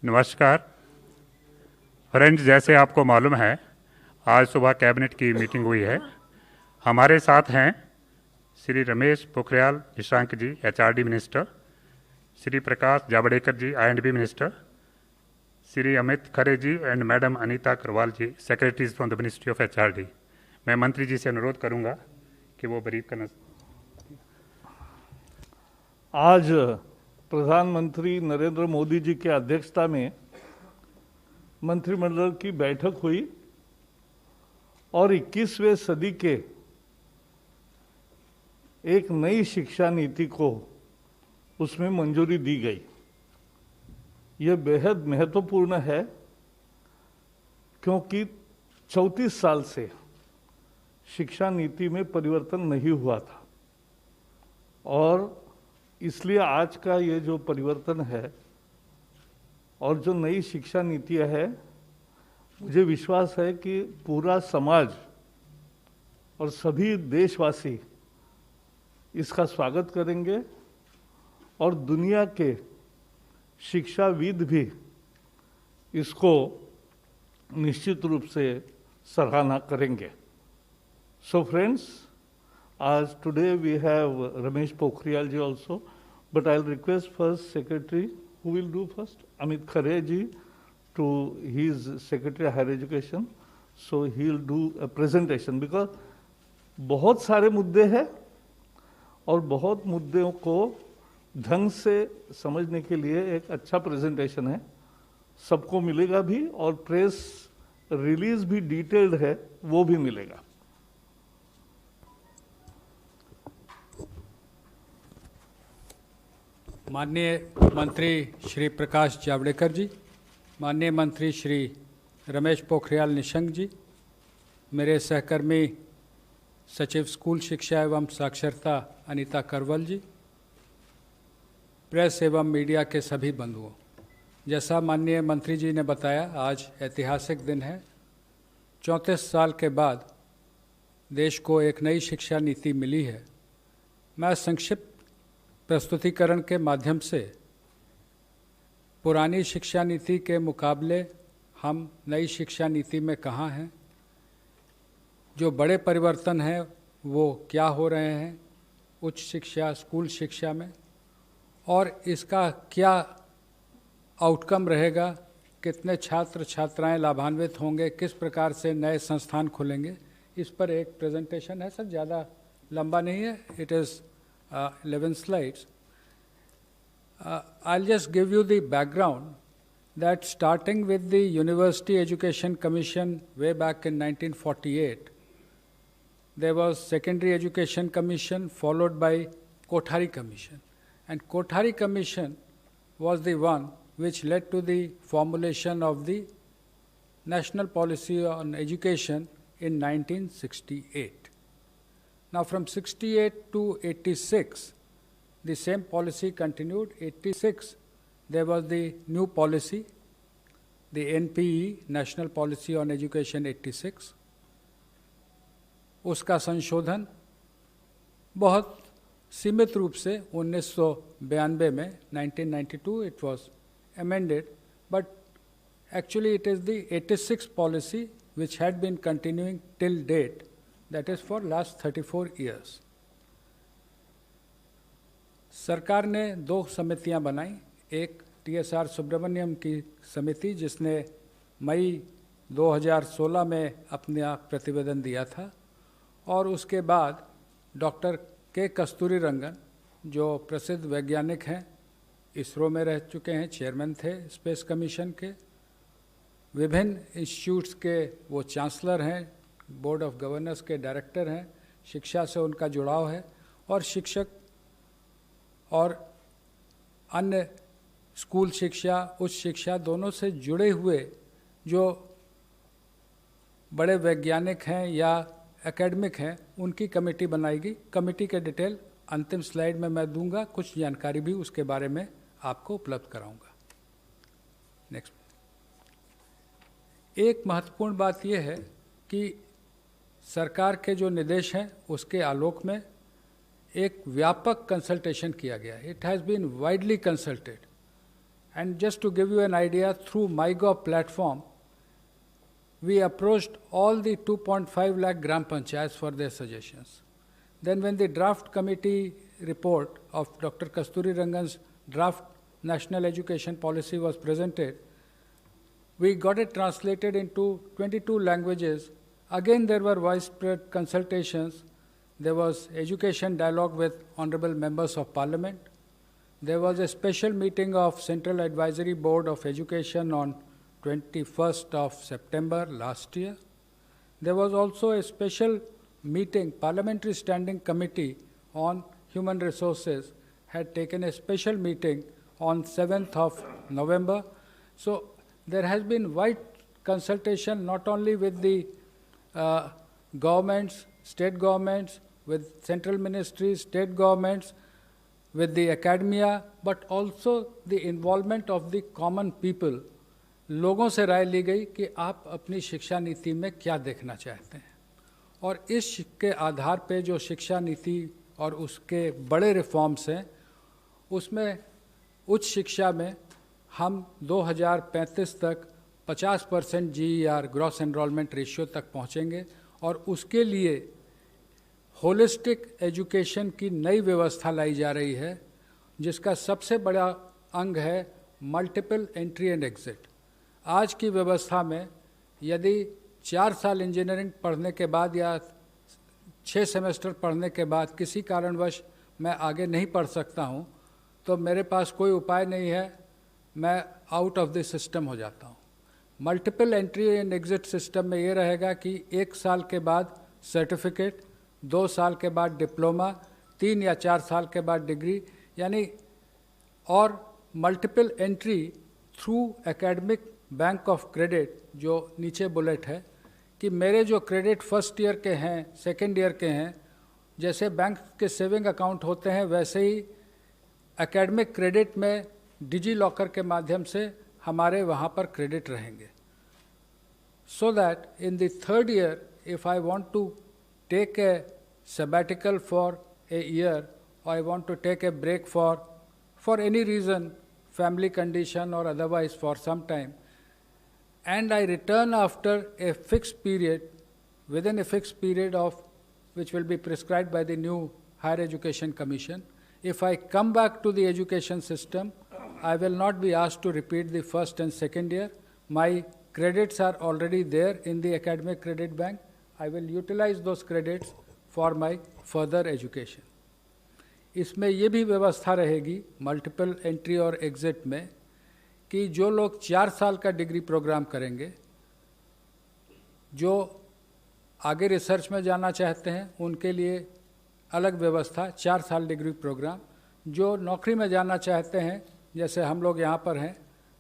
नमस्कार फ्रेंड्स, जैसे आपको मालूम है आज सुबह कैबिनेट की मीटिंग हुई है। हमारे साथ हैं श्री रमेश पोखरियाल निशंक जी, एचआरडी मिनिस्टर, श्री प्रकाश जावड़ेकर जी, आई&बी minister, Shri Amit Khare ji and madam Anita Karwal ji, secretaries from the ministry of HRD. मैं मंत्री जी से अनुरोध करूंगा कि वो ब्रीफ करना। आज प्रधानमंत्री नरेंद्र मोदी जी के अध्यक्षता में मंत्रिमंडल की बैठक हुई और 21वें सदी के एक नई शिक्षा नीति को उसमें मंजूरी दी गई। यह बेहद महत्वपूर्ण है क्योंकि 34 साल से शिक्षा नीति में परिवर्तन नहीं हुआ था और इसलिए आज का ये जो परिवर्तन है और जो नई शिक्षा नीति है, मुझे विश्वास है कि पूरा समाज और सभी देशवासी इसका स्वागत करेंगे और दुनिया के शिक्षाविद भी इसको निश्चित रूप से सराहना करेंगे। So friends, as today we have Ramesh Pokhriyal ji also, but I'll request first Secretary, who will do first? Amit Khare ji, to his Secretary of Higher Education, so he'll do a presentation because बहुत सारे मुद्दे हैं और बहुत मुद्दों को ढंग से समझने के लिए एक अच्छा प्रेजेंटेशन है, सबको मिलेगा भी और प्रेस रिलीज भी डिटेल्ड है, वो भी मिलेगा। माननीय मंत्री श्री प्रकाश जावड़ेकर जी, माननीय मंत्री श्री रमेश पोखरियाल निशंक जी, मेरे सहकर्मी सचिव स्कूल शिक्षा एवं साक्षरता अनीता करवल जी, प्रेस एवं मीडिया के सभी बंधुओं, जैसा माननीय मंत्री जी ने बताया, आज ऐतिहासिक दिन है। 34 साल के बाद देश को एक नई शिक्षा नीति मिली है। मैं संक्षिप्त प्रस्तुतिकरण के माध्यम से पुरानी शिक्षा नीति के मुकाबले हम नई शिक्षा नीति में कहाँ हैं, जो बड़े परिवर्तन हैं वो क्या हो रहे हैं उच्च शिक्षा, स्कूल शिक्षा में, और इसका क्या आउटकम रहेगा, कितने छात्र छात्राएं लाभान्वित होंगे, किस प्रकार से नए संस्थान खुलेंगे, इस पर एक प्रेजेंटेशन है। सर ज़्यादा लंबा नहीं है, it is 11 slides. I'll just give you the background that starting with the University Education Commission way back in 1948, there was Secondary Education Commission followed by Kothari Commission. And Kothari Commission was the one which led to the formulation of the National Policy on Education in 1968. Now from 68 to 86, the same policy continued. 86, there was the new policy, the NPE, National Policy on Education 86. उसका संशोधन बहुत सीमित रूप से 1992 में 1992 it was amended, but actually it is the 86 policy which had been continuing till date, that is for last 34 years. सरकार ने 2 समितियां बनाई, एक TSR सुब्रमण्यम की समिति जिसने मई 2016 में अपना प्रतिवेदन दिया था, और उसके बाद डॉक्टर के कस्तूरीरंगन जो प्रसिद्ध वैज्ञानिक हैं, इसरो में रह चुके हैं, चेयरमैन थे स्पेस कमीशन के, विभिन्न इंस्टीट्यूट्स के वो चांसलर हैं, बोर्ड ऑफ गवर्नर्स के डायरेक्टर हैं, शिक्षा से उनका जुड़ाव है, और शिक्षक और अन्य स्कूल शिक्षा, उच्च शिक्षा दोनों से जुड़े हुए जो बड़े वैज्ञानिक हैं या एकेडमिक हैं, उनकी कमेटी बनाएगी। कमेटी के डिटेल अंतिम स्लाइड में मैं दूंगा, कुछ जानकारी भी उसके बारे में आपको उपलब्ध कराऊंगा। नेक्स्ट। एक महत्वपूर्ण बात यह है कि सरकार के जो निर्देश हैं उसके आलोक में एक व्यापक कंसल्टेशन किया गया. It has been widely consulted. And just to give you an idea, through MyGov platform, we approached all the 2.5 lakh Gram Panchayats for their suggestions. Then when the draft committee report of Dr. Kasturi Rangan's draft National Education Policy was presented, we got it translated into 22 languages. Again, there were widespread consultations. There was education dialogue with honorable members of parliament. There was a special meeting of Central Advisory Board of Education on 21st of September last year. There was also a special meeting, Parliamentary Standing Committee on Human Resources had taken a special meeting on 7th of November. So there has been wide consultation not only with the governments, state governments, with central ministries, state governments, with the academia, but also the involvement of the common people. लोगों से राय ली गई कि आप अपनी शिक्षा नीति में क्या देखना चाहते हैं, और इस के आधार पे जो शिक्षा नीति और उसके बड़े रिफॉर्म्स हैं, उसमें उच्च शिक्षा में हम 2035 तक 50% GER ग्रॉस एनरोलमेंट रेशियो तक पहुंचेंगे, और उसके लिए होलिस्टिक एजुकेशन की नई व्यवस्था लाई जा रही है, जिसका सबसे बड़ा अंग है मल्टीपल एंट्री एंड एग्जिट. आज की व्यवस्था में यदि 4 साल इंजीनियरिंग पढ़ने के बाद या 6 सेमेस्टर पढ़ने के बाद किसी कारणवश मैं आगे नहीं पढ़ सकता हूँ, तो मेरे पास कोई उपाय नहीं है, मैं आउट ऑफ द सिस्टम हो जाता हूँ. Multiple entry and exit system में ये रहेगा कि 1 साल के बाद सर्टिफिकेट, 2 साल के बाद डिप्लोमा, 3 या 4 साल के बाद डिग्री, यानी और multiple entry through academic bank of credit. जो नीचे बुलेट है कि मेरे जो क्रेडिट फर्स्ट ईयर के हैं, सेकेंड ईयर के हैं, जैसे बैंक के सेविंग अकाउंट होते हैं, वैसे ही एकेडमिक क्रेडिट में डिजी लॉकर के माध्यम से हमारे वहाँ पर क्रेडिट रहेंगे. So that in the third year if I want to take a sabbatical for a year, or I want to take a break for any reason, family condition or otherwise for some time, and I return after a fixed period, within a fixed period of which will be prescribed by the new Higher Education Commission. If I come back to the education system, I will not be asked to repeat the first and second year. My credits are already there in the academic credit bank. I will utilize those credits for my further education. इसमें ये भी व्यवस्था रहेगी multiple entry और exit में कि जो लोग 4 साल का डिग्री प्रोग्राम करेंगे, जो आगे रिसर्च में जाना चाहते हैं उनके लिए अलग व्यवस्था 4 साल डिग्री प्रोग्राम, जो नौकरी में जाना चाहते हैं जैसे हम लोग यहाँ पर हैं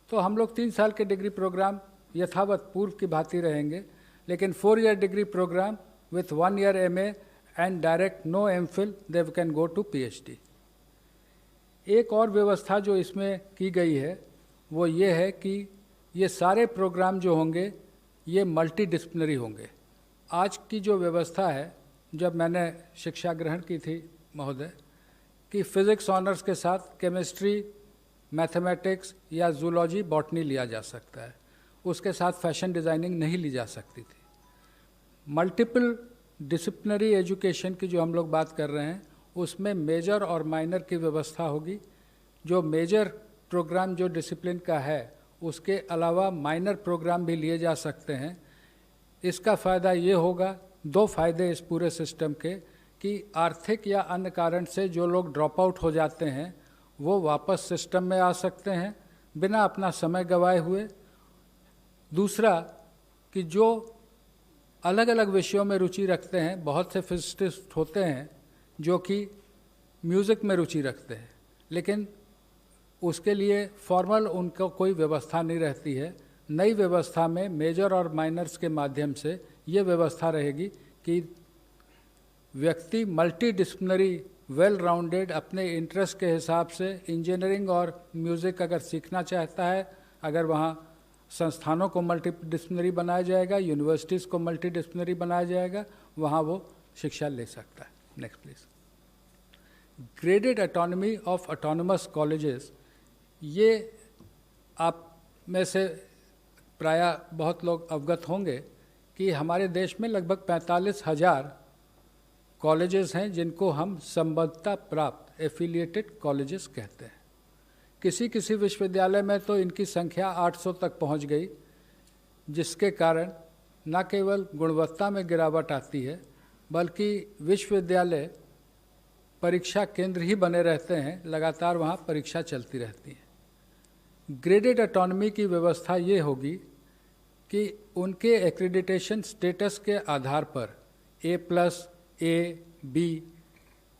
तो हम लोग 3 साल के डिग्री प्रोग्राम यथावत पूर्व की भांति रहेंगे, लेकिन 4 year degree programme with 1 year MA and direct no MPhil, they can go to PhD. एक और व्यवस्था जो इसमें की गई है वो ये है कि ये सारे प्रोग्राम जो होंगे ये मल्टी डिसिप्लिनरी होंगे. आज की जो व्यवस्था है, जब मैंने शिक्षा ग्रहण की थी महोदय, कि फिज़िक्स ऑनर्स के साथ केमिस्ट्री, मैथमेटिक्स या जूलॉजी, बॉटनी लिया जा सकता है, उसके साथ फैशन डिज़ाइनिंग नहीं ली जा सकती थी. मल्टीपल डिसिप्लिनरी एजुकेशन की जो हम लोग बात कर रहे हैं उसमें मेजर और माइनर की व्यवस्था होगी. जो मेजर प्रोग्राम जो डिसिप्लिन का है उसके अलावा माइनर प्रोग्राम भी लिए जा सकते हैं. इसका फ़ायदा ये होगा, 2 फायदे इस पूरे सिस्टम के, कि आर्थिक या अन्य कारण से जो लोग ड्रॉप आउट हो जाते हैं वो वापस सिस्टम में आ सकते हैं बिना अपना समय गंवाए हुए. दूसरा कि जो अलग अलग विषयों में रुचि रखते हैं, बहुत से फिजिसिस्ट होते हैं जो कि म्यूज़िक में रुचि रखते हैं, लेकिन उसके लिए फॉर्मल उनको कोई व्यवस्था नहीं रहती है. नई व्यवस्था में मेजर और माइनर्स के माध्यम से ये व्यवस्था रहेगी कि व्यक्ति मल्टी डिसिप्लिनरी वेल राउंडेड अपने इंटरेस्ट के हिसाब से इंजीनियरिंग और म्यूज़िक अगर सीखना चाहता है, अगर वहाँ संस्थानों को मल्टी डिसिप्लिनरी बनाया जाएगा, यूनिवर्सिटीज़ को मल्टी डिसिप्लिनरी बनाया जाएगा, वहाँ वो शिक्षा ले सकता है. Next please. Graded autonomy of autonomous colleges, ये आप में से प्रायः बहुत लोग अवगत होंगे कि हमारे देश में लगभग 45,000 कॉलेजेस हैं जिनको हम संबद्धता प्राप्त एफिलिएटेड कॉलेजेस कहते हैं। किसी किसी विश्वविद्यालय में तो इनकी संख्या 800 तक पहुंच गई, जिसके कारण न केवल गुणवत्ता में गिरावट आती है बल्कि विश्वविद्यालय परीक्षा केंद्र ही बने रहते हैं, लगातार वहाँ परीक्षा चलती रहती है। ग्रेडेड ऑटोनॉमी की व्यवस्था ये होगी कि उनके एक्रेडिटेशन स्टेटस के आधार पर A+, A, B,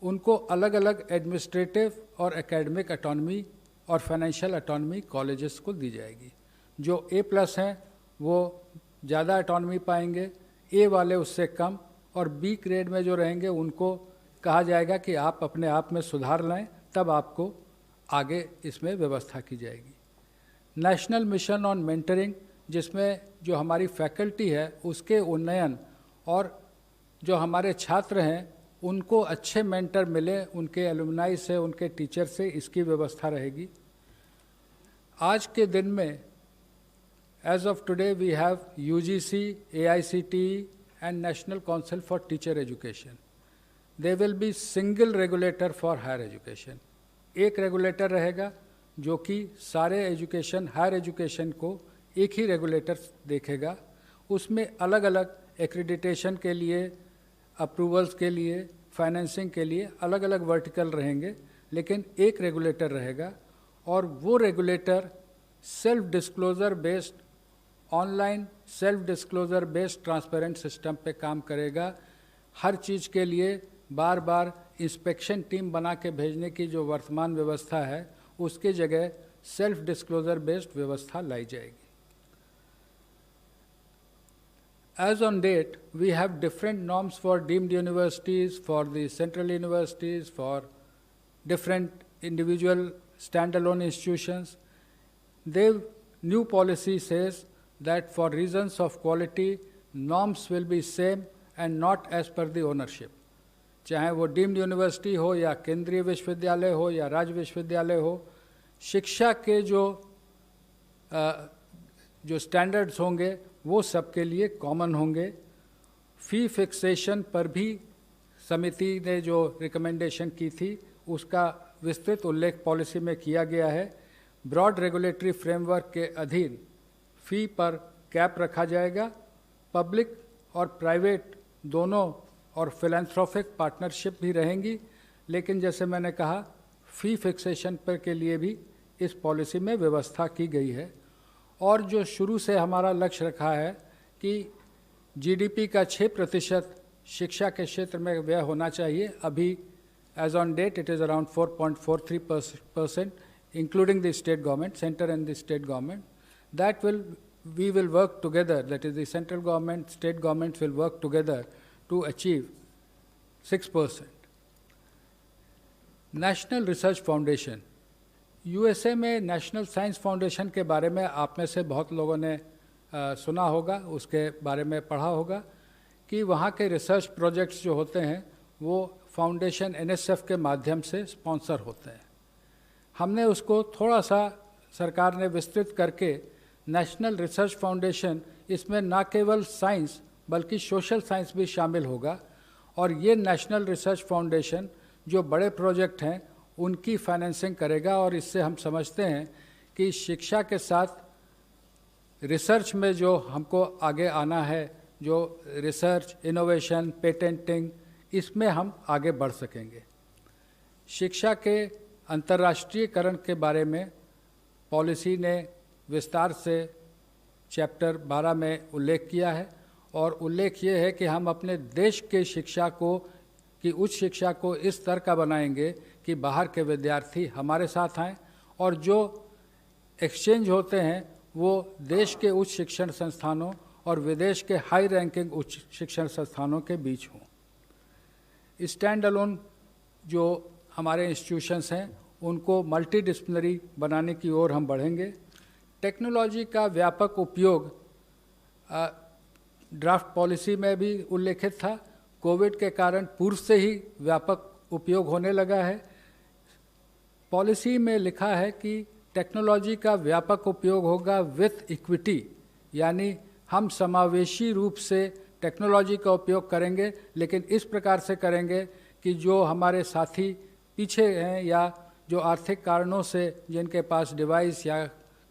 उनको अलग अलग एडमिनिस्ट्रेटिव और एकेडमिक ऑटोनॉमी और फाइनेंशियल ऑटोनॉमी कॉलेजेस को दी जाएगी। जो A+ हैं वो ज़्यादा ऑटोनॉमी पाएंगे, A वाले उससे कम, और B ग्रेड में जो रहेंगे उनको कहा जाएगा कि आप अपने आप में सुधार लाएं, तब आपको आगे इसमें व्यवस्था की जाएगी। नेशनल मिशन ऑन मेंटरिंग, जिसमें जो हमारी फैकल्टी है उसके उन्नयन और जो हमारे छात्र हैं उनको अच्छे मेंटर मिले, उनके एलुमनाई से, उनके टीचर से, इसकी व्यवस्था रहेगी। आज के दिन में as of today we have UGC, AICTE and National Council for Teacher Education. There will be single regulator for higher education. एक रेगुलेटर रहेगा जो कि सारे एजुकेशन, हायर एजुकेशन को एक ही रेगुलेटर देखेगा। उसमें अलग अलग एक्रेडिटेशन के लिए, अप्रूवल्स के लिए, फाइनेंसिंग के लिए अलग अलग वर्टिकल रहेंगे, लेकिन एक रेगुलेटर रहेगा। और वो regulator self disclosure based, online self disclosure based transparent system पे काम करेगा। हर चीज़ के लिए बार बार इंस्पेक्शन टीम बना के भेजने की जो वर्तमान व्यवस्था है, उसकी जगह सेल्फ डिस्क्लोजर बेस्ड व्यवस्था लाई जाएगी। As on date, we have different norms for deemed universities, for the central universities, for different individual standalone institutions. The new policy says that for reasons of quality, norms will be same and not as per the ownership. चाहे वो deemed university हो या केंद्रीय विश्वविद्यालय हो या राज्य विश्वविद्यालय हो, शिक्षा के जो स्टैंडर्ड्स होंगे वो सबके लिए कॉमन होंगे। फ़ी फिक्सेशन पर भी समिति ने जो रिकमेंडेशन की थी उसका विस्तृत उल्लेख पॉलिसी में किया गया है। ब्रॉड रेगुलेटरी फ्रेमवर्क के अधीन फ़ी पर कैप रखा जाएगा। पब्लिक और प्राइवेट दोनों और फिलैंथ्रोपिक पार्टनरशिप भी रहेंगी, लेकिन जैसे मैंने कहा फ़ी फिक्सेशन पर के लिए भी इस पॉलिसी में व्यवस्था की गई है। और जो शुरू से हमारा लक्ष्य रखा है कि GDP का 6% शिक्षा के क्षेत्र में व्यय होना चाहिए। अभी as on date it is around 4.43%, including the state government, centre and the state government. That we will work together, that is the central government, state governments will work together to achieve 6%. National research foundation, USA में national science foundation के बारे में आप में से बहुत लोगों ने सुना होगा, उसके बारे में पढ़ा होगा कि वहाँ के रिसर्च प्रोजेक्ट्स जो होते हैं वो फाउंडेशन NSF के माध्यम से स्पॉन्सर होते हैं। हमने उसको थोड़ा सा सरकार ने विस्तृत करके नेशनल रिसर्च फाउंडेशन, इसमें ना केवल साइंस बल्कि सोशल साइंस भी शामिल होगा। और ये नेशनल रिसर्च फाउंडेशन जो बड़े प्रोजेक्ट हैं उनकी फाइनेंसिंग करेगा। और इससे हम समझते हैं कि शिक्षा के साथ रिसर्च में जो हमको आगे आना है, जो रिसर्च, इनोवेशन, पेटेंटिंग, इसमें हम आगे बढ़ सकेंगे। शिक्षा के अंतर्राष्ट्रीयकरण के बारे में पॉलिसी ने विस्तार से चैप्टर 12 में उल्लेख किया है। और उल्लेख ये है कि हम अपने देश के शिक्षा को, कि उच्च शिक्षा को इस तरह का बनाएंगे कि बाहर के विद्यार्थी हमारे साथ आएँ और जो एक्सचेंज होते हैं वो देश के उच्च शिक्षण संस्थानों और विदेश के हाई रैंकिंग उच्च शिक्षण संस्थानों के बीच हों। स्टैंड अलोन जो हमारे इंस्टीट्यूशंस हैं उनको मल्टीडिसिप्लिनरी बनाने की ओर हम बढ़ेंगे। टेक्नोलॉजी का व्यापक उपयोग ड्राफ्ट पॉलिसी में भी उल्लेखित था। कोविड के कारण पूर्व से ही व्यापक उपयोग होने लगा है। पॉलिसी में लिखा है कि टेक्नोलॉजी का व्यापक उपयोग होगा विथ इक्विटी, यानी हम समावेशी रूप से टेक्नोलॉजी का उपयोग करेंगे, लेकिन इस प्रकार से करेंगे कि जो हमारे साथी पीछे हैं या जो आर्थिक कारणों से जिनके पास डिवाइस या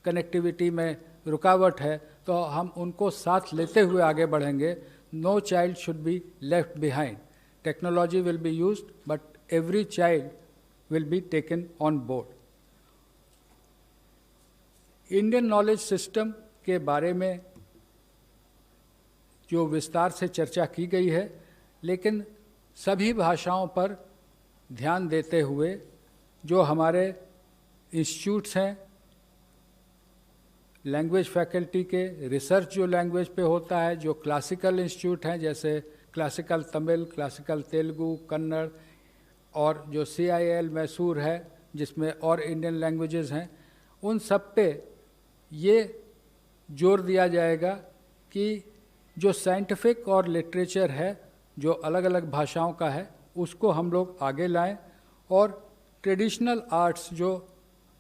कनेक्टिविटी में रुकावट है, तो हम उनको साथ लेते हुए आगे बढ़ेंगे। No child should be left behind. Technology will be used but every child will be taken on board. Indian knowledge system के बारे में जो विस्तार से चर्चा की गई है, लेकिन सभी भाषाओं पर ध्यान देते हुए जो हमारे इंस्टीट्यूट्स हैं, लैंग्वेज फैकल्टी के रिसर्च जो लैंग्वेज पे होता है, जो क्लासिकल इंस्टीट्यूट हैं जैसे क्लासिकल तमिल, क्लासिकल तेलुगु, कन्नड़, और जो CIL मैसूर है जिसमें और इंडियन लैंग्वेजेस हैं, उन सब पे ये जोर दिया जाएगा कि जो साइंटिफिक और लिटरेचर है जो अलग अलग भाषाओं का है उसको हम लोग आगे लाएं, और ट्रेडिशनल आर्ट्स, जो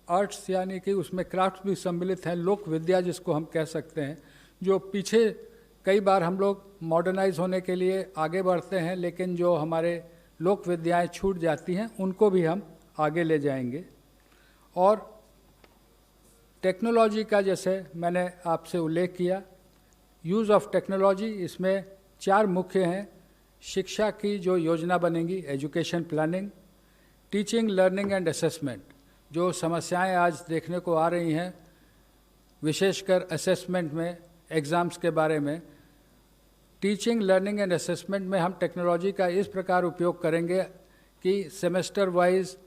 आर्ट्स यानी कि उसमें क्राफ्ट भी सम्मिलित हैं, लोक विद्या जिसको हम कह सकते हैं, जो पीछे कई बार हम लोग मॉडर्नाइज होने के लिए आगे बढ़ते हैं लेकिन जो हमारे लोक विद्याएँ छूट जाती हैं उनको भी हम आगे ले जाएंगे। और टेक्नोलॉजी का जैसे मैंने आपसे उल्लेख किया, यूज़ ऑफ टेक्नोलॉजी, इसमें 4 मुख्य हैं। शिक्षा की जो योजना बनेगी, education planning, teaching, learning and assessment, जो समस्याएं आज देखने को आ रही हैं विशेषकर असेसमेंट में, एग्ज़ाम्स के बारे में। टीचिंग, लर्निंग एंड असेसमेंट में हम टेक्नोलॉजी का इस प्रकार उपयोग करेंगे कि semester wise,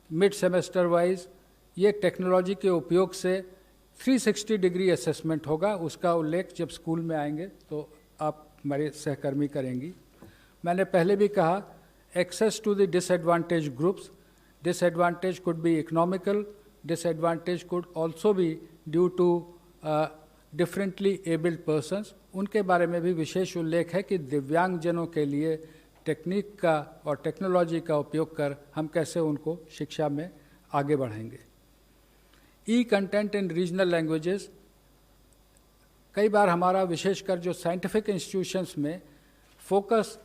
mid semester wise ये टेक्नोलॉजी के उपयोग से 360 डिग्री असेसमेंट होगा। उसका उल्लेख जब स्कूल में आएंगे तो आप हमारे सहकर्मी करेंगी। मैंने पहले भी कहा, access to the disadvantage groups, disadvantage could be economical, disadvantage could also be due to differently abled persons, उनके बारे में भी विशेष उल्लेख है कि दिव्यांगजनों के लिए टेक्निक का और टेक्नोलॉजी का उपयोग कर हम कैसे उनको शिक्षा में आगे बढ़ाएंगे। ई कंटेंट इन रीजनल लैंग्वेजेस, कई बार हमारा विशेषकर जो साइंटिफिक इंस्टीट्यूशंस में फोकस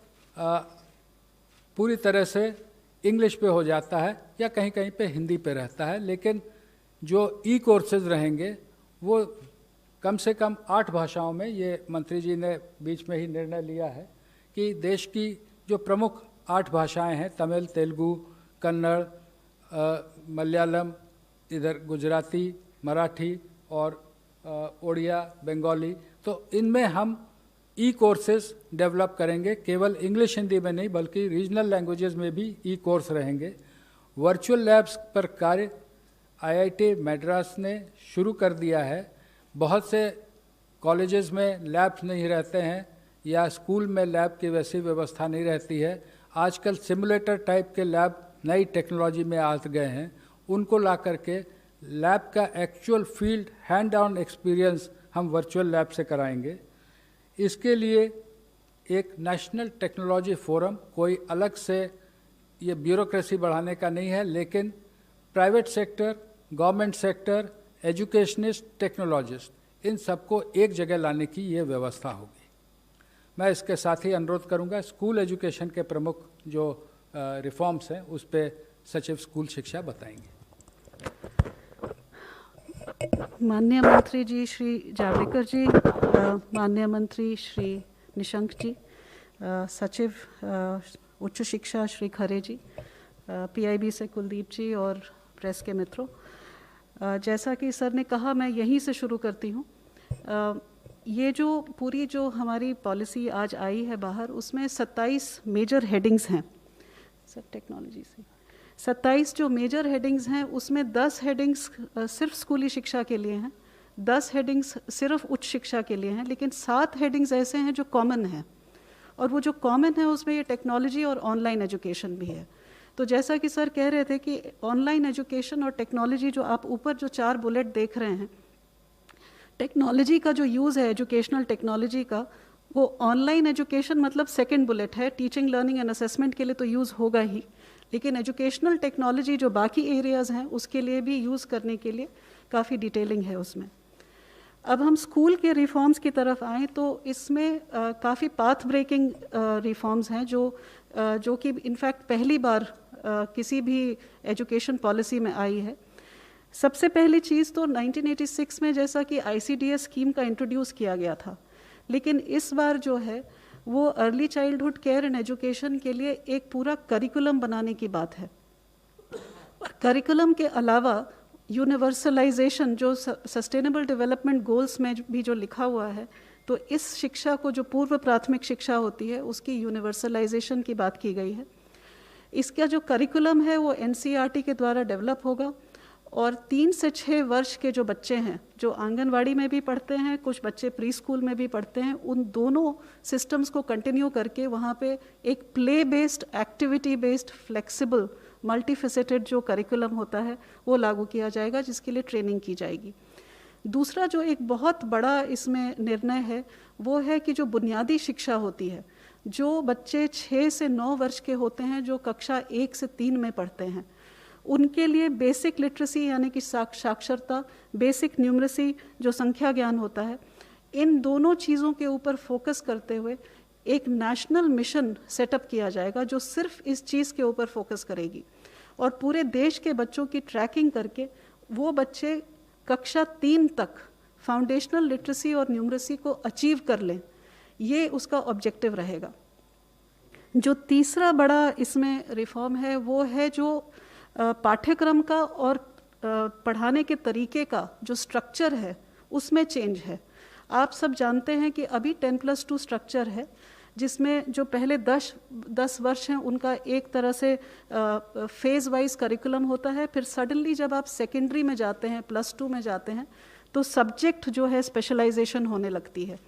पूरी तरह से इंग्लिश पे हो जाता है या कहीं कहीं पे हिंदी पे रहता है, लेकिन जो ई कोर्सेज रहेंगे वो कम से कम 8 भाषाओं में, ये मंत्री जी ने बीच में ही निर्णय लिया है कि देश की जो प्रमुख 8 भाषाएं हैं, तमिल, तेलुगु, कन्नड़, मलयालम, इधर गुजराती, मराठी और ओडिया, बंगाली, तो इनमें हम ई कोर्सेज डेवलप करेंगे। केवल इंग्लिश हिंदी में नहीं बल्कि रीजनल लैंग्वेजेस में भी ई कोर्स रहेंगे। वर्चुअल लैब्स पर कार्य IIT मद्रास ने शुरू कर दिया है। बहुत से कॉलेजेस में लैब्स नहीं रहते हैं या स्कूल में लैब की वैसी व्यवस्था नहीं रहती है। आजकल सिमुलेटर टाइप के लैब नई टेक्नोलॉजी में आ गए हैं, उनको ला करके लैब का actual field hand on experience हम वर्चुअल लैब से कराएंगे। इसके लिए एक नेशनल टेक्नोलॉजी फोरम, कोई अलग से ये ब्यूरोक्रेसी बढ़ाने का नहीं है, लेकिन private sector, government sector, educationist, technologist, इन सबको एक जगह लाने की ये व्यवस्था होगी। मैं इसके साथ ही अनुरोध करूंगा, स्कूल एजुकेशन के प्रमुख जो रिफॉर्म्स हैं उस पर सचिव स्कूल शिक्षा बताएंगे। माननीय मंत्री जी श्री जावड़ेकर जी, माननीय मंत्री श्री निशंक जी, सचिव उच्च शिक्षा श्री खरे जी, PIB से कुलदीप जी और प्रेस के मित्रों, जैसा कि सर ने कहा मैं यहीं से शुरू करती हूँ। ये जो पूरी जो हमारी पॉलिसी आज आई है बाहर, उसमें 27 मेजर हेडिंग्स हैं। सर टेक्नोलॉजी से 27 जो मेजर हेडिंग्स हैं उसमें 10 हेडिंग्स सिर्फ स्कूली शिक्षा के लिए हैं, 10 हेडिंग्स सिर्फ उच्च शिक्षा के लिए हैं, लेकिन 7 हेडिंग्स ऐसे हैं जो कॉमन हैं, और वो जो कॉमन है उसमें ये टेक्नोलॉजी और ऑनलाइन एजुकेशन भी है। तो जैसा कि सर कह रहे थे कि ऑनलाइन एजुकेशन और टेक्नोलॉजी, जो आप ऊपर जो 4 बुलेट देख रहे हैं, टेक्नोलॉजी का जो यूज़ है एजुकेशनल टेक्नोलॉजी का, वो ऑनलाइन एजुकेशन मतलब सेकंड बुलेट है, टीचिंग लर्निंग एंड असेसमेंट के लिए तो यूज़ होगा ही, लेकिन एजुकेशनल टेक्नोलॉजी जो बाकी एरियाज़ हैं उसके लिए भी यूज़ करने के लिए काफ़ी डिटेलिंग है उसमें। अब हम स्कूल के रिफॉर्म्स की तरफ आएँ तो इसमें काफ़ी पाथ ब्रेकिंग रिफॉर्म्स हैं जो कि इनफैक्ट पहली बार किसी भी एजुकेशन पॉलिसी में आई है। सबसे पहली चीज़ तो 1986 में जैसा कि ICDS स्कीम का इंट्रोड्यूस किया गया था, लेकिन इस बार जो है वो early childhood care and education के लिए एक पूरा करिकुलम बनाने की बात है। करिकुलम के अलावा यूनिवर्सलाइजेशन जो सस्टेनेबल डेवलपमेंट गोल्स में भी जो लिखा हुआ है, तो इस शिक्षा को जो पूर्व प्राथमिक शिक्षा होती है उसकी यूनिवर्सलाइजेशन की बात की गई है। इसका जो करिकुलम है वो NCERT के द्वारा डेवलप होगा और 3 से 6 वर्ष के जो बच्चे हैं जो आंगनवाड़ी में भी पढ़ते हैं, कुछ बच्चे प्री स्कूल में भी पढ़ते हैं, उन दोनों सिस्टम्स को कंटिन्यू करके वहाँ पे एक play based, activity based, flexible, multifaceted जो करिकुलम होता है वो लागू किया जाएगा, जिसके लिए ट्रेनिंग की जाएगी। दूसरा जो एक बहुत बड़ा इसमें निर्णय है वो है कि जो बुनियादी शिक्षा होती है, जो बच्चे 6 से 9 वर्ष के होते हैं, जो कक्षा 1 से 3 में पढ़ते हैं, उनके लिए बेसिक लिटरेसी यानी कि साक्षरता, बेसिक न्यूमरेसी जो संख्या ज्ञान होता है, इन दोनों चीज़ों के ऊपर फोकस करते हुए एक नेशनल मिशन सेटअप किया जाएगा जो सिर्फ इस चीज़ के ऊपर फोकस करेगी और पूरे देश के बच्चों की ट्रैकिंग करके वो बच्चे कक्षा 3 तक फाउंडेशनल लिटरेसी और न्यूमरेसी को अचीव कर लें, ये उसका ऑब्जेक्टिव रहेगा। जो तीसरा बड़ा इसमें रिफॉर्म है वो है जो पाठ्यक्रम का और पढ़ाने के तरीके का जो स्ट्रक्चर है उसमें चेंज है। आप सब जानते हैं कि अभी 10+2 स्ट्रक्चर है, जिसमें जो पहले 10 वर्ष हैं उनका एक तरह से फेज वाइज करिकुलम होता है, फिर सडनली जब आप सेकेंडरी में जाते हैं, +2 में जाते हैं, तो सब्जेक्ट जो है स्पेशलाइजेशन होने लगती है।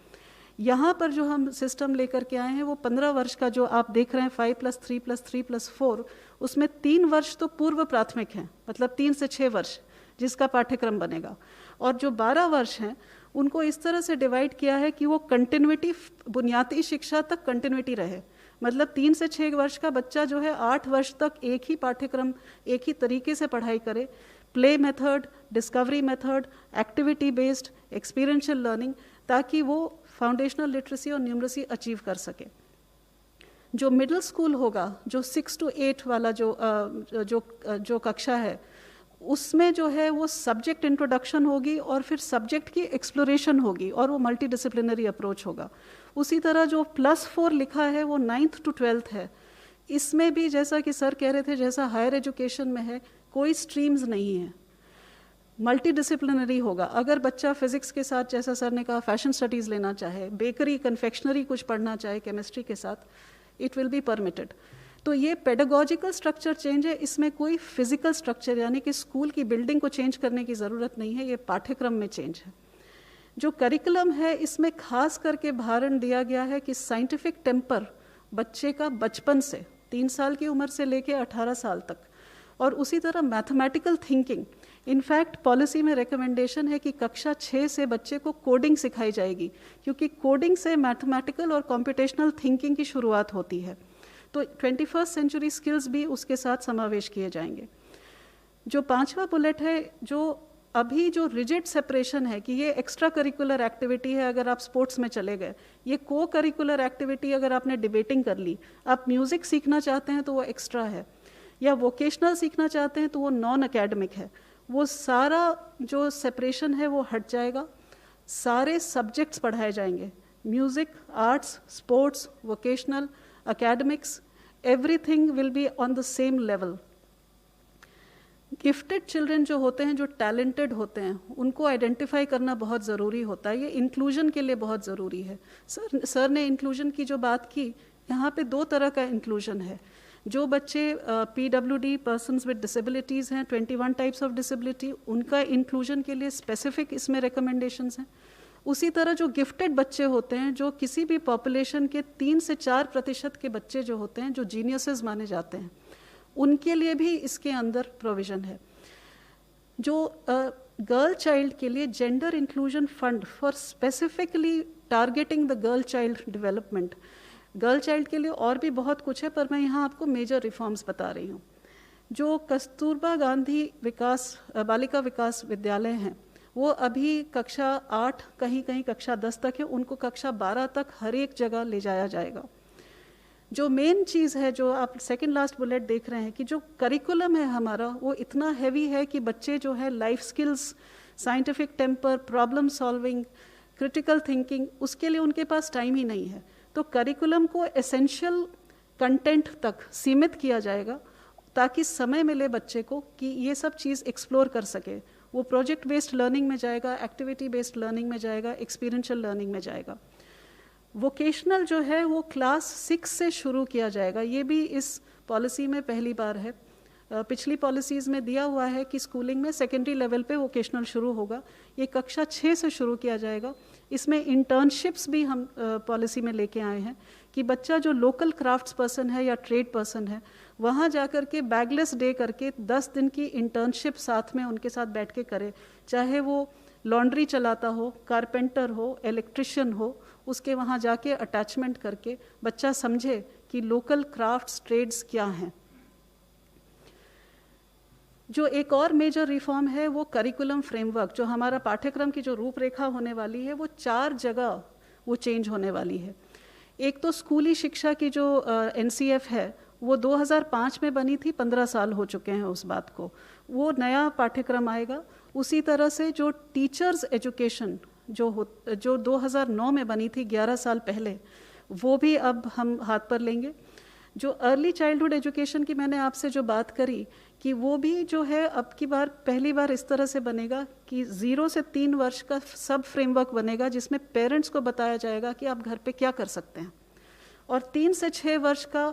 यहाँ पर जो हम सिस्टम लेकर के आए हैं वो 15 वर्ष का जो आप देख रहे हैं 5+3+3+4, उसमें 3 वर्ष तो पूर्व प्राथमिक हैं, मतलब 3 से 6 वर्ष जिसका पाठ्यक्रम बनेगा, और जो 12 वर्ष हैं उनको इस तरह से डिवाइड किया है कि वो कंटिन्यूटी, बुनियादी शिक्षा तक कंटिन्यूटी रहे। मतलब 3 से 6 वर्ष का बच्चा जो है 8 वर्ष तक एक ही पाठ्यक्रम, एक ही तरीके से पढ़ाई करे, play method, discovery method, activity based, experiential learning, ताकि वो फाउंडेशनल लिटरेसी और न्यूमरेसी अचीव कर सके। जो मिडिल स्कूल होगा, जो 6 to 8 वाला जो कक्षा है, उसमें जो है वो सब्जेक्ट इंट्रोडक्शन होगी और फिर सब्जेक्ट की एक्सप्लोरेशन होगी और वो मल्टी डिसिप्लिनरी अप्रोच होगा। उसी तरह जो +4 लिखा है वो 9th to 12th है। इसमें भी जैसा कि सर कह रहे थे, जैसा हायर एजुकेशन में है, कोई स्ट्रीम्स नहीं है, मल्टी डिसिप्लिनरी होगा। अगर बच्चा फिजिक्स के साथ, जैसा सर ने कहा, फैशन स्टडीज़ लेना चाहे, बेकरी, कन्फेक्शनरी कुछ पढ़ना चाहे केमिस्ट्री के साथ, इट विल बी परमिटेड। तो ये पेडागोजिकल स्ट्रक्चर चेंज है, इसमें कोई फिजिकल स्ट्रक्चर यानी कि स्कूल की बिल्डिंग को चेंज करने की ज़रूरत नहीं है, ये पाठ्यक्रम में चेंज है। जो करिकुलम है इसमें खास करके भारण दिया गया है कि साइंटिफिक टेम्पर बच्चे का बचपन से 3 साल की उम्र से लेकर 18 साल तक, और उसी तरह मैथमेटिकल थिंकिंग। इनफैक्ट पॉलिसी में रिकमेंडेशन है कि कक्षा 6 से बच्चे को कोडिंग सिखाई जाएगी, क्योंकि कोडिंग से मैथमेटिकल और कॉम्पिटिशनल थिंकिंग की शुरुआत होती है। तो 21st सेंचुरी स्किल्स भी उसके साथ समावेश किए जाएंगे। जो 5वां बुलेट है, जो अभी जो रिजिड सेपरेशन है कि ये एक्स्ट्रा करिकुलर एक्टिविटी है अगर आप स्पोर्ट्स में चले गए, ये को करिकुलर एक्टिविटी अगर आपने डिबेटिंग कर ली, आप म्यूज़िक सीखना चाहते हैं तो वो एक्स्ट्रा है, या वोकेशनल सीखना चाहते हैं तो वो नॉन अकेडमिक है। वो सारा जो सेपरेशन है वो हट जाएगा, सारे सब्जेक्ट्स पढ़ाए जाएंगे, music, arts, sports, vocational, academics, everything will be on the same level. Gifted children जो होते हैं, जो टैलेंटेड होते हैं, उनको आइडेंटिफाई करना बहुत ज़रूरी होता है। ये इंक्लूजन के लिए बहुत ज़रूरी है। सर ने इंक्लूजन की जो बात की, यहाँ पे 2 तरह का इंक्लूजन है। जो बच्चे PWD, पर्सन्स विद डिसेबिलिटीज़ हैं, 21 टाइप्स ऑफ डिसेबिलिटी, उनका इंक्लूजन के लिए स्पेसिफिक इसमें रिकमेंडेशंस हैं। उसी तरह जो गिफ्टेड बच्चे होते हैं, जो किसी भी पॉपुलेशन के 3 से 4% के बच्चे जो होते हैं, जो जीनियसेस माने जाते हैं, उनके लिए भी इसके अंदर प्रोविज़न है। जो गर्ल चाइल्ड के लिए gender inclusion fund for specifically targeting the girl child development. Girl child के लिए और भी बहुत कुछ है, पर मैं यहाँ आपको मेजर रिफॉर्म्स बता रही हूँ। जो कस्तूरबा गांधी बालिका विकास विद्यालय हैं, वो अभी कक्षा 8, कहीं कहीं कक्षा 10 तक है, उनको कक्षा 12 तक हर एक जगह ले जाया जाएगा। जो मेन चीज़ है, जो आप सेकंड लास्ट बुलेट देख रहे हैं, कि जो करिकुलम है हमारा वो इतना हैवी है कि बच्चे जो है life skills, scientific temper, problem solving, critical thinking, उसके लिए उनके पास टाइम ही नहीं है। तो करिकुलम को एसेंशियल कंटेंट तक सीमित किया जाएगा ताकि समय मिले बच्चे को कि ये सब चीज़ एक्सप्लोर कर सके। वो प्रोजेक्ट बेस्ड लर्निंग में जाएगा, एक्टिविटी बेस्ड लर्निंग में जाएगा, एक्सपीरियंशियल लर्निंग में जाएगा। वोकेशनल जो है वो क्लास 6 से शुरू किया जाएगा। ये भी इस पॉलिसी में पहली बार है। पिछली पॉलिसीज़ में दिया हुआ है कि स्कूलिंग में सेकेंडरी लेवल पे वोकेशनल शुरू होगा, ये कक्षा 6 से शुरू किया जाएगा। इसमें इंटर्नशिप्स भी हम पॉलिसी में लेके आए हैं कि बच्चा जो लोकल क्राफ्ट्स पर्सन है या ट्रेड पर्सन है, वहाँ जा कर के बैगलेस डे करके 10 दिन की इंटर्नशिप साथ में उनके साथ बैठ के करे, चाहे वो लॉन्ड्री चलाता हो, कारपेंटर हो, इलेक्ट्रिशियन हो, उसके वहाँ जाके अटैचमेंट करके बच्चा समझे कि लोकल क्राफ्ट्स ट्रेड्स क्या हैं। जो एक और मेजर रिफॉर्म है वो करिकुलम फ्रेमवर्क, जो हमारा पाठ्यक्रम की जो रूपरेखा होने वाली है वो 4 जगह वो चेंज होने वाली है। एक तो स्कूली शिक्षा की जो NCF है वो 2005 में बनी थी, 15 साल हो चुके हैं उस बात को, वो नया पाठ्यक्रम आएगा। उसी तरह से जो टीचर्स एजुकेशन जो 2009 में बनी थी, 11 साल पहले, वो भी अब हम हाथ पर लेंगे। जो अर्ली चाइल्डहुड एजुकेशन की मैंने आपसे जो बात करी कि वो भी जो है अब की बार पहली बार इस तरह से बनेगा कि 0 से 3 वर्ष का सब फ्रेमवर्क बनेगा, जिसमें पेरेंट्स को बताया जाएगा कि आप घर पे क्या कर सकते हैं, और 3 से 6 वर्ष का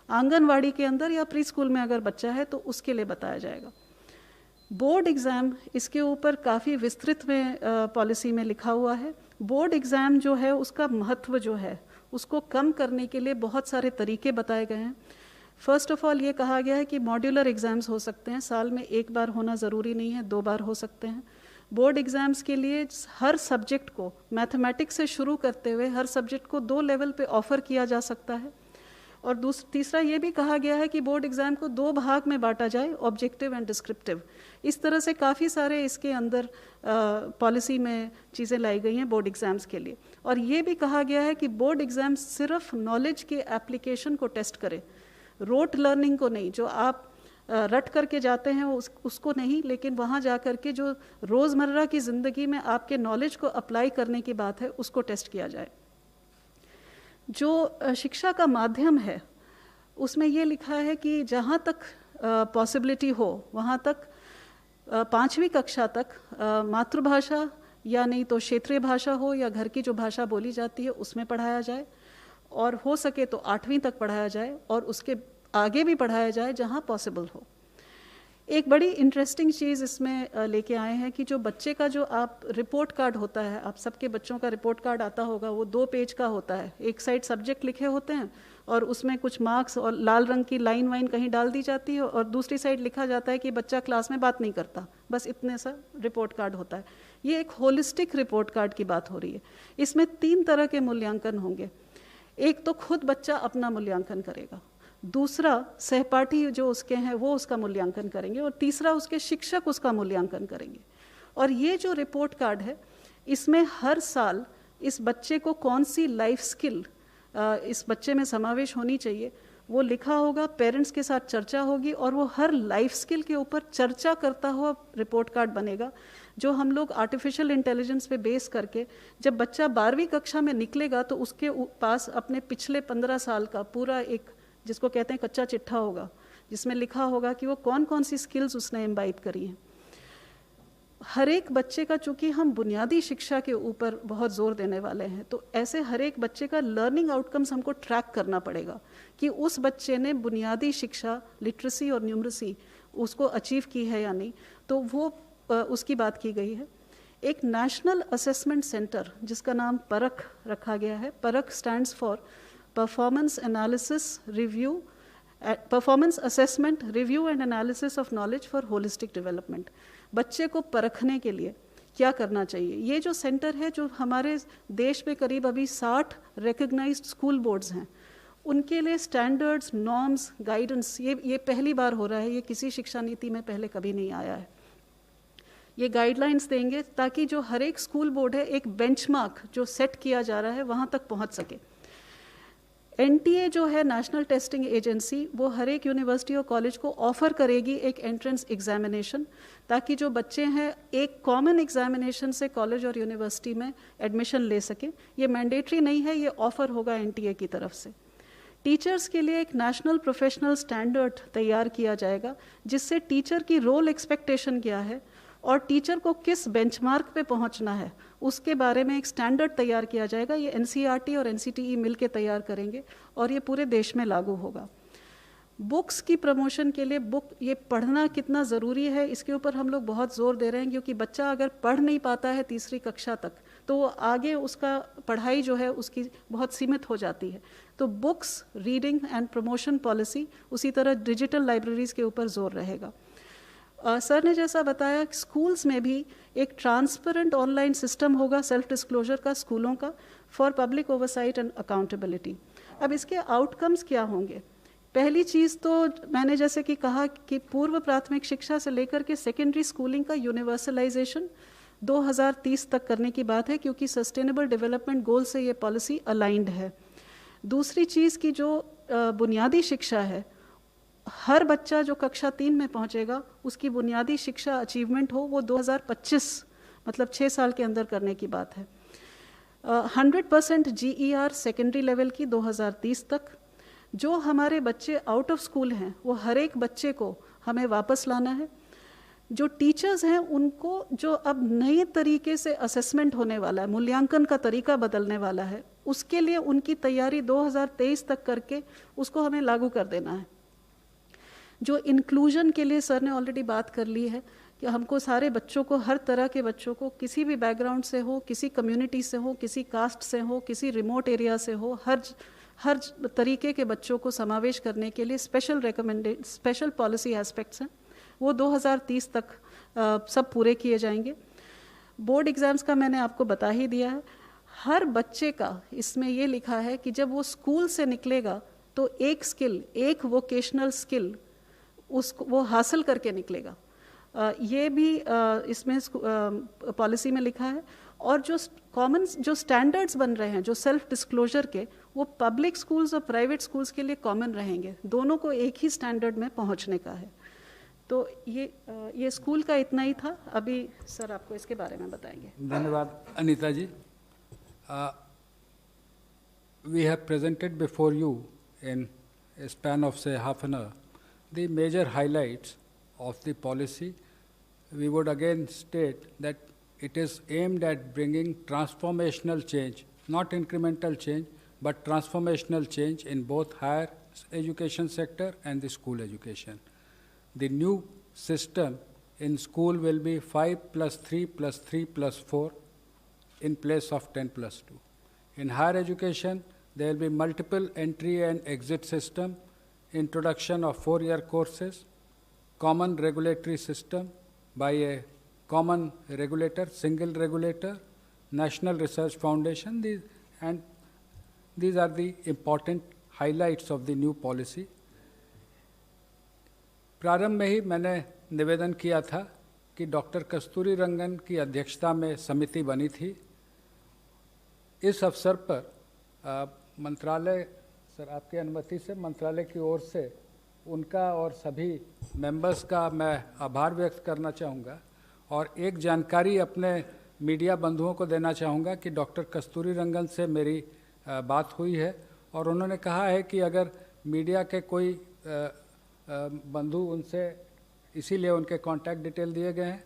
आंगनवाड़ी के अंदर या प्री स्कूल में अगर बच्चा है तो उसके लिए बताया जाएगा। बोर्ड एग्ज़ाम, इसके ऊपर काफ़ी विस्तृत में पॉलिसी में लिखा हुआ है। बोर्ड एग्ज़ाम जो है उसका महत्व जो है उसको कम करने के लिए बहुत सारे तरीके बताए गए हैं। फर्स्ट ऑफ ऑल ये कहा गया है कि मॉड्यूलर एग्ज़ाम्स हो सकते हैं, साल में 1 बार होना ज़रूरी नहीं है, 2 बार हो सकते हैं। बोर्ड एग्ज़ाम्स के लिए हर सब्जेक्ट को, मैथमेटिक्स से शुरू करते हुए हर सब्जेक्ट को 2 लेवल पे ऑफ़र किया जा सकता है। और तीसरा ये भी कहा गया है कि बोर्ड एग्ज़ाम को 2 भाग में बांटा जाए, ऑब्जेक्टिव एंड डिस्क्रिप्टिव। इस तरह से काफ़ी सारे इसके अंदर पॉलिसी में चीज़ें लाई गई हैं बोर्ड एग्ज़ाम्स के लिए। और ये भी कहा गया है कि बोर्ड एग्ज़ाम सिर्फ नॉलेज के एप्लीकेशन को टेस्ट करे, रोट लर्निंग को नहीं, जो आप रट करके जाते हैं उसको नहीं, लेकिन वहाँ जा कर के जो रोज़मर्रा की ज़िंदगी में आपके नॉलेज को अप्लाई करने की बात है उसको टेस्ट किया जाए। जो शिक्षा का माध्यम है उसमें ये लिखा है कि जहाँ तक पॉसिबिलिटी हो वहाँ तक 5वीं कक्षा तक मातृभाषा या नहीं तो क्षेत्रीय भाषा हो या घर की जो भाषा बोली जाती है उसमें पढ़ाया जाए, और हो सके तो 8वीं तक पढ़ाया जाए और उसके आगे भी पढ़ाया जाए जहाँ पॉसिबल हो। एक बड़ी इंटरेस्टिंग चीज़ इसमें लेके आए हैं कि जो बच्चे का जो आप रिपोर्ट कार्ड होता है, आप सबके बच्चों का रिपोर्ट कार्ड आता होगा, वो 2 पेज का होता है। एक साइड सब्जेक्ट लिखे होते हैं और उसमें कुछ मार्क्स और लाल रंग की लाइन वाइन कहीं डाल दी जाती है, और दूसरी साइड लिखा जाता है कि बच्चा क्लास में बात नहीं करता, बस इतने सा रिपोर्ट कार्ड होता है। ये एक होलिस्टिक रिपोर्ट कार्ड की बात हो रही है। इसमें 3 तरह के मूल्यांकन होंगे। एक तो खुद बच्चा अपना मूल्यांकन करेगा, दूसरा सहपाठी जो उसके हैं वो उसका मूल्यांकन करेंगे, और तीसरा उसके शिक्षक उसका मूल्यांकन करेंगे। और ये जो रिपोर्ट कार्ड है इसमें हर साल इस बच्चे को कौन सी लाइफ स्किल इस बच्चे में समावेश होनी चाहिए वो लिखा होगा, पेरेंट्स के साथ चर्चा होगी, और वो हर लाइफ स्किल के ऊपर चर्चा करता हुआ रिपोर्ट कार्ड बनेगा, जो हम लोग आर्टिफिशियल इंटेलिजेंस पे बेस करके जब बच्चा 12वीं कक्षा में निकलेगा तो उसके पास अपने पिछले 15 साल का पूरा एक, जिसको कहते हैं कच्चा चिट्ठा होगा, जिसमें लिखा होगा कि वो कौन कौन सी स्किल्स उसने इम्बाइब करी हैं। हर एक बच्चे का, चूंकि हम बुनियादी शिक्षा के ऊपर बहुत जोर देने वाले हैं, तो ऐसे हर एक बच्चे का लर्निंग आउटकम्स हमको ट्रैक करना पड़ेगा कि उस बच्चे ने बुनियादी शिक्षा, लिटरेसी और न्यूमरेसी उसको अचीव की है या नहीं, तो वो उसकी बात की गई है। एक नेशनल असेसमेंट सेंटर जिसका नाम परख रखा गया है। परख stands for performance analysis, review performance assessment, review and analysis of knowledge for holistic development. बच्चे को परखने के लिए क्या करना चाहिए। ये जो सेंटर है, जो हमारे देश में करीब अभी 60 रिकग्नाइज्ड स्कूल बोर्ड्स हैं, उनके लिए स्टैंडर्ड्स, नॉर्म्स, गाइडेंस ये पहली बार हो रहा है। ये किसी शिक्षा नीति में पहले कभी नहीं आया है। ये गाइडलाइंस देंगे ताकि जो हर एक स्कूल बोर्ड है, एक बेंचमार्क जो सेट किया जा रहा है वहाँ तक पहुँच सके। एनटीए जो है नेशनल टेस्टिंग एजेंसी, वो हर एक यूनिवर्सिटी और कॉलेज को ऑफर करेगी एक एंट्रेंस एग्जामिनेशन, ताकि जो बच्चे हैं एक कॉमन एग्जामिनेशन से कॉलेज और यूनिवर्सिटी में एडमिशन ले सकें। ये मैंडेटरी नहीं है, ये ऑफर होगा एनटीए की तरफ से। टीचर्स के लिए एक नेशनल प्रोफेशनल स्टैंडर्ड तैयार किया जाएगा, जिससे टीचर की रोल एक्सपेक्टेशन क्या है और टीचर को किस बेंचमार्क पे पहुंचना है, उसके बारे में एक स्टैंडर्ड तैयार किया जाएगा। ये एनसीईआरटी और एनसीटीई मिलकर तैयार करेंगे और ये पूरे देश में लागू होगा। बुक्स की प्रमोशन के लिए ये पढ़ना कितना ज़रूरी है, इसके ऊपर हम लोग बहुत ज़ोर दे रहे हैं, क्योंकि बच्चा अगर पढ़ नहीं पाता है तीसरी कक्षा तक, तो वो आगे उसका पढ़ाई जो है उसकी बहुत सीमित हो जाती है। तो books, reading and promotion policy, उसी तरह डिजिटल लाइब्रेरीज़ के ऊपर ज़ोर रहेगा। सर ने जैसा बताया, स्कूल्स में भी एक ट्रांसपेरेंट ऑनलाइन सिस्टम होगा सेल्फ डिस्क्लोजर का स्कूलों का, for public oversight and accountability. अब इसके आउटकम्स क्या होंगे? पहली चीज़ तो मैंने जैसे कि कहा कि पूर्व प्राथमिक शिक्षा से लेकर के सेकेंडरी स्कूलिंग का यूनिवर्सलाइजेशन 2030 तक करने की बात है, क्योंकि सस्टेनेबल डेवलपमेंट गोल से ये पॉलिसी अलाइंड है। दूसरी चीज़ की जो बुनियादी शिक्षा है, हर बच्चा जो कक्षा 3 में पहुंचेगा उसकी बुनियादी शिक्षा अचीवमेंट हो, वो 2025 मतलब 6 साल के अंदर करने की बात है। 100% GER सेकेंडरी लेवल की 2030 तक। जो हमारे बच्चे आउट ऑफ स्कूल हैं, वो हर एक बच्चे को हमें वापस लाना है। जो टीचर्स हैं उनको जो अब नए तरीके से असेसमेंट होने वाला है, मूल्यांकन का तरीका बदलने वाला है, उसके लिए उनकी तैयारी 2023 तक करके उसको हमें लागू कर देना है। जो इंक्लूजन के लिए सर ने ऑलरेडी बात कर ली है कि हमको सारे बच्चों को, हर तरह के बच्चों को, किसी भी बैकग्राउंड से हो, किसी कम्युनिटी से हो, किसी कास्ट से हो, किसी रिमोट एरिया से हो, हर तरीके के बच्चों को समावेश करने के लिए स्पेशल पॉलिसी एस्पेक्ट्स हैं, वो 2030 तक सब पूरे किए जाएंगे। बोर्ड एग्ज़ाम्स का मैंने आपको बता ही दिया है। हर बच्चे का इसमें ये लिखा है कि जब वो स्कूल से निकलेगा तो एक स्किल, एक वोकेशनल स्किल उसको वो हासिल करके निकलेगा। ये भी इसमें पॉलिसी में लिखा है। और जो कॉमन जो स्टैंडर्ड्स बन रहे हैं जो सेल्फ डिस्क्लोजर के, वो पब्लिक स्कूल्स और प्राइवेट स्कूल्स के लिए कॉमन रहेंगे, दोनों को एक ही स्टैंडर्ड में पहुंचने का है। तो ये स्कूल का इतना ही था। अभी सर आपको इसके बारे में बताएंगे। धन्यवाद Anita ji. We have presented before you in span of say half an hour the major highlights of the policy. We would again state that it is aimed at bringing transformational change, not incremental change, but transformational change in both higher education sector and the school education. The new system in school will be 5+3+3+4 in place of 10+2. In higher education, there will be multiple entry and exit system, introduction of 4-year courses, common regulatory system by a common regulator, single regulator, National Research Foundation, these are the important highlights of the new policy. प्रारंभ में ही मैंने निवेदन किया था कि doctor कस्तूरी रंगन की अध्यक्षता में समिति बनी थी। इस अवसर पर मंत्रालय, सर आपकी अनुमति से मंत्रालय की ओर से उनका और सभी मेंबर्स का मैं आभार व्यक्त करना चाहूँगा और एक जानकारी अपने मीडिया बंधुओं को देना चाहूँगा कि डॉक्टर कस्तूरी रंगन से मेरी बात हुई है और उन्होंने कहा है कि अगर मीडिया के कोई बंधु उनसे, इसीलिए उनके कॉन्टैक्ट डिटेल दिए गए हैं।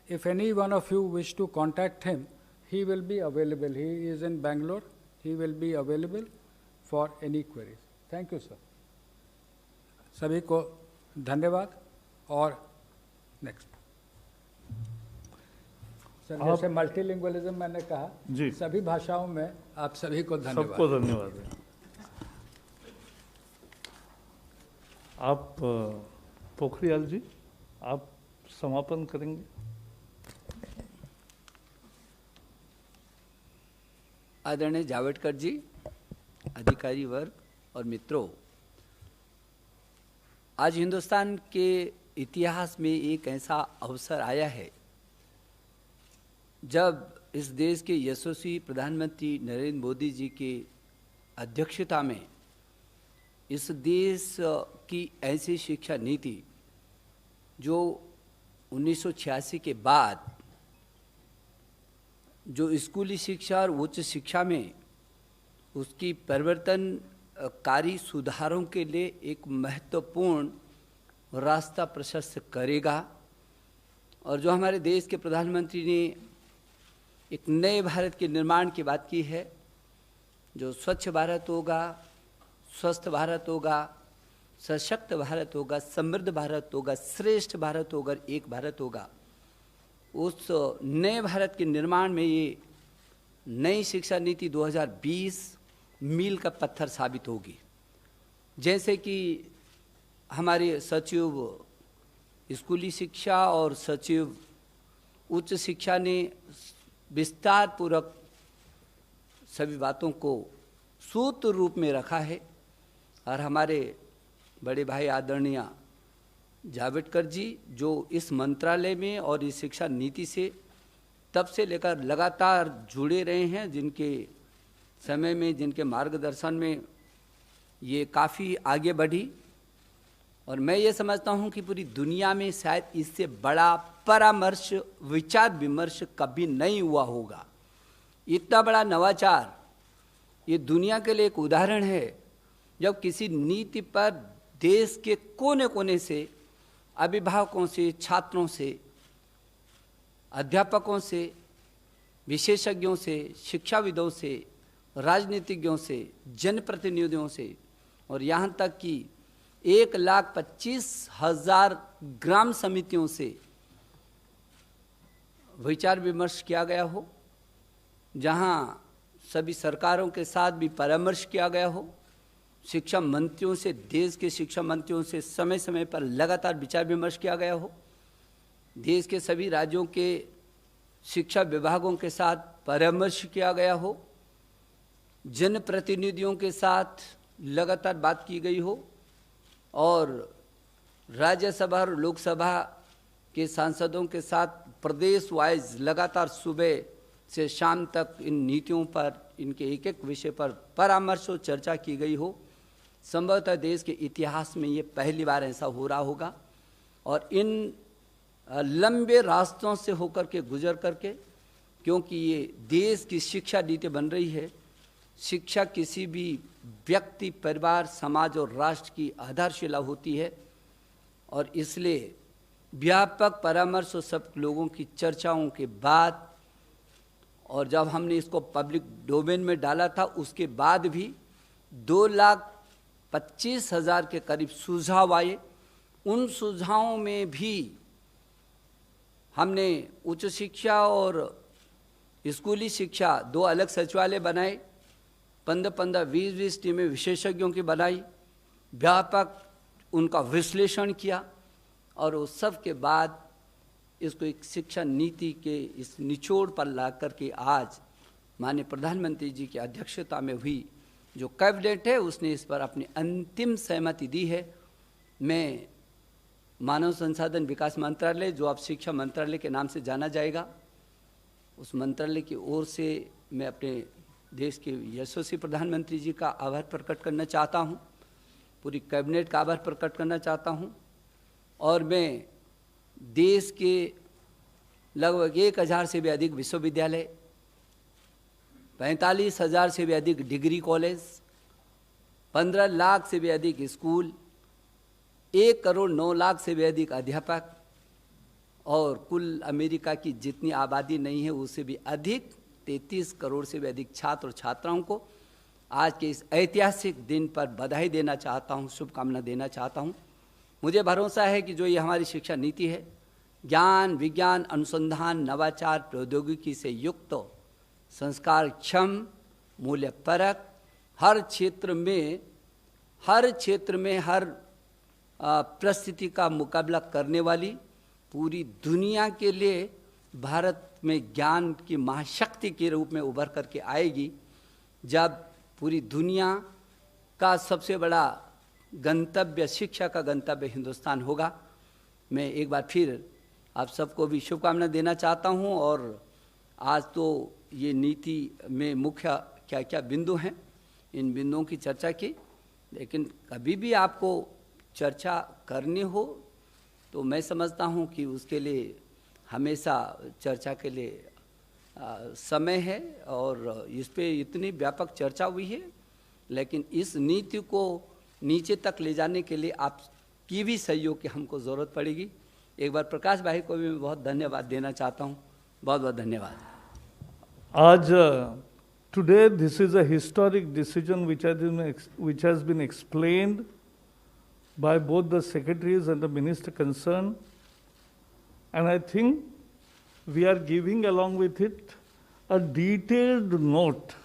If any one of you wish to contact him, he will be available. He is in Bangalore, he will be available for any queries. Thank you, sir. सभी को धन्यवाद। और नेक्स्ट सर, जैसे मल्टीलिंगुअलिज्म मैंने कहा जी, सभी भाषाओं में आप सभी को धन्यवाद। सबको धन्यवाद। आप पोखरियाल जी, आप समापन करेंगे। आदरणीय जावड़ेकर जी, अधिकारी वर्ग और मित्रों, आज हिंदुस्तान के इतिहास में एक ऐसा अवसर आया है जब इस देश के यशस्वी प्रधानमंत्री नरेंद्र मोदी जी के अध्यक्षता में इस देश की ऐसी शिक्षा नीति जो 1986 के बाद जो स्कूली शिक्षा और उच्च शिक्षा में उसकी परिवर्तनकारी सुधारों के लिए एक महत्वपूर्ण रास्ता प्रशस्त करेगा, और जो हमारे देश के प्रधानमंत्री ने एक नए भारत के निर्माण की बात की है, जो स्वच्छ भारत होगा, स्वस्थ भारत होगा, सशक्त भारत होगा, समृद्ध भारत होगा, श्रेष्ठ भारत होगा, एक भारत होगा। उस नए भारत के निर्माण में ये नई शिक्षा नीति 2020 मील का पत्थर साबित होगी। जैसे कि हमारे सचिव स्कूली शिक्षा और सचिव उच्च शिक्षा ने विस्तार पूर्वक सभी बातों को सूत्र रूप में रखा है, और हमारे बड़े भाई आदरणीय जावड़ेकर जी जो इस मंत्रालय में और इस शिक्षा नीति से तब से लेकर लगातार जुड़े रहे हैं, जिनके समय में, जिनके मार्गदर्शन में ये काफ़ी आगे बढ़ी। और मैं ये समझता हूँ कि पूरी दुनिया में शायद इससे बड़ा परामर्श, विचार विमर्श कभी नहीं हुआ होगा। इतना बड़ा नवाचार ये दुनिया के लिए एक उदाहरण है, जब किसी नीति पर देश के कोने कोने से, अभिभावकों से, छात्रों से, अध्यापकों से, विशेषज्ञों से, शिक्षाविदों से, राजनीतिज्ञों से, जनप्रतिनिधियों से, और यहाँ तक कि 1,25,000 ग्राम समितियों से विचार विमर्श किया गया हो, जहाँ सभी सरकारों के साथ भी परामर्श किया गया हो, शिक्षा मंत्रियों से, देश के शिक्षा मंत्रियों से समय समय पर लगातार विचार विमर्श किया गया हो, देश के सभी राज्यों के शिक्षा विभागों के साथ परामर्श किया गया हो, जनप्रतिनिधियों के साथ लगातार बात की गई हो, और राज्यसभा और लोकसभा के सांसदों के साथ प्रदेश वाइज लगातार सुबह से शाम तक इन नीतियों पर, इनके एक एक विषय पर परामर्श और चर्चा की गई हो। संभवतः देश के इतिहास में ये पहली बार ऐसा हो रहा होगा। और इन लंबे रास्तों से होकर के, गुजर करके, क्योंकि ये देश की शिक्षा नीति बन रही है, शिक्षा किसी भी व्यक्ति, परिवार, समाज और राष्ट्र की आधारशिला होती है, और इसलिए व्यापक परामर्श और सब लोगों की चर्चाओं के बाद, और जब हमने इसको पब्लिक डोमेन में डाला था उसके बाद भी 2,25,000 के करीब सुझाव आए। उन सुझावों में भी हमने उच्च शिक्षा और स्कूली शिक्षा 2 अलग सचिवालय बनाए, 15-15, 20-20 टीमें विशेषज्ञों की बनाई, व्यापक उनका विश्लेषण किया, और उस सब के बाद इसको एक शिक्षा नीति के इस निचोड़ पर ला करके आज माननीय प्रधानमंत्री जी की अध्यक्षता में हुई जो कैबिनेट है, उसने इस पर अपनी अंतिम सहमति दी है। मैं मानव संसाधन विकास मंत्रालय, जो अब शिक्षा मंत्रालय के नाम से जाना जाएगा, उस मंत्रालय की ओर से मैं अपने देश के यशस्वी प्रधानमंत्री जी का आभार प्रकट करना चाहता हूँ, पूरी कैबिनेट का आभार प्रकट करना चाहता हूँ, और मैं देश के लगभग 1,000 से भी अधिक विश्वविद्यालय, 45,000 से भी अधिक डिग्री कॉलेज, 15 लाख से भी अधिक स्कूल, 1,09,00,000 से भी अधिक अध्यापक, और कुल अमेरिका की जितनी आबादी नहीं है उससे भी अधिक 33 करोड़ से भी अधिक छात्र और छात्राओं को आज के इस ऐतिहासिक दिन पर बधाई देना चाहता हूँ, शुभकामना देना चाहता हूँ। मुझे भरोसा है कि जो ये हमारी शिक्षा नीति है, ज्ञान, विज्ञान, अनुसंधान, नवाचार, प्रौद्योगिकी से युक्त, संस्कार क्षम, मूल्य परक, हर क्षेत्र में हर परिस्थिति का मुकाबला करने वाली, पूरी दुनिया के लिए भारत में ज्ञान की महाशक्ति के रूप में उभर करके आएगी। जब पूरी दुनिया का सबसे बड़ा गंतव्य, शिक्षा का गंतव्य हिंदुस्तान होगा। मैं एक बार फिर आप सबको भी शुभकामना देना चाहता हूं। और आज तो ये नीति में मुख्य क्या क्या बिंदु हैं, इन बिंदुओं की चर्चा की, लेकिन कभी भी आपको चर्चा करनी हो तो मैं समझता हूं कि उसके लिए हमेशा चर्चा के लिए समय है। और इस पे इतनी व्यापक चर्चा हुई है, लेकिन इस नीति को नीचे तक ले जाने के लिए आपकी भी सहयोग की हमको ज़रूरत पड़ेगी। एक बार प्रकाश भाई को भी मैं बहुत धन्यवाद देना चाहता हूँ। बहुत बहुत धन्यवाद। आज today this is a historic decision which has been explained by both the secretaries and the minister concerned, and I think we are giving along with it a detailed note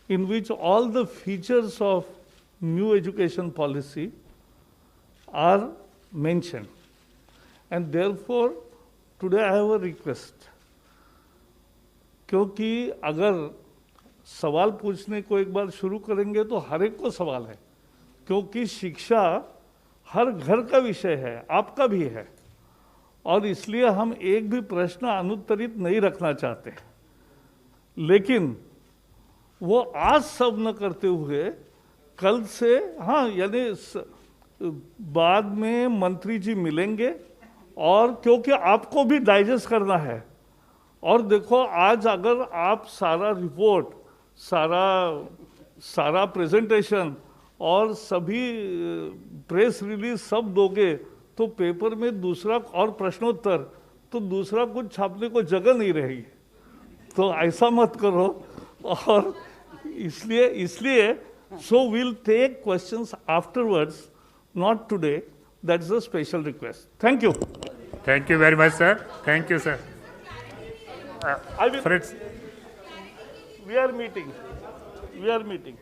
in which all the features of new education policy are mentioned. And therefore today I have a request, क्योंकि अगर सवाल पूछने को एक बार शुरू करेंगे तो हर एक को सवाल है, क्योंकि शिक्षा हर घर का विषय है, आपका भी है, और इसलिए हम एक भी प्रश्न अनुत्तरित नहीं रखना चाहते। लेकिन वो आज सब न करते हुए कल से, हाँ, यानी बाद में मंत्री जी मिलेंगे, और क्योंकि आपको भी डाइजेस्ट करना है। और देखो, आज अगर आप सारा रिपोर्ट, सारा प्रेजेंटेशन और सभी प्रेस रिलीज सब दोगे तो पेपर में दूसरा और प्रश्नोत्तर, तो दूसरा कुछ छापने को जगह नहीं रहेगी। तो ऐसा मत करो। और इसलिए so we'll take questions afterwards, not today. That's a special request. Thank you. Thank you very much, sir. Thank you, sir. I will. Friends. We are meeting.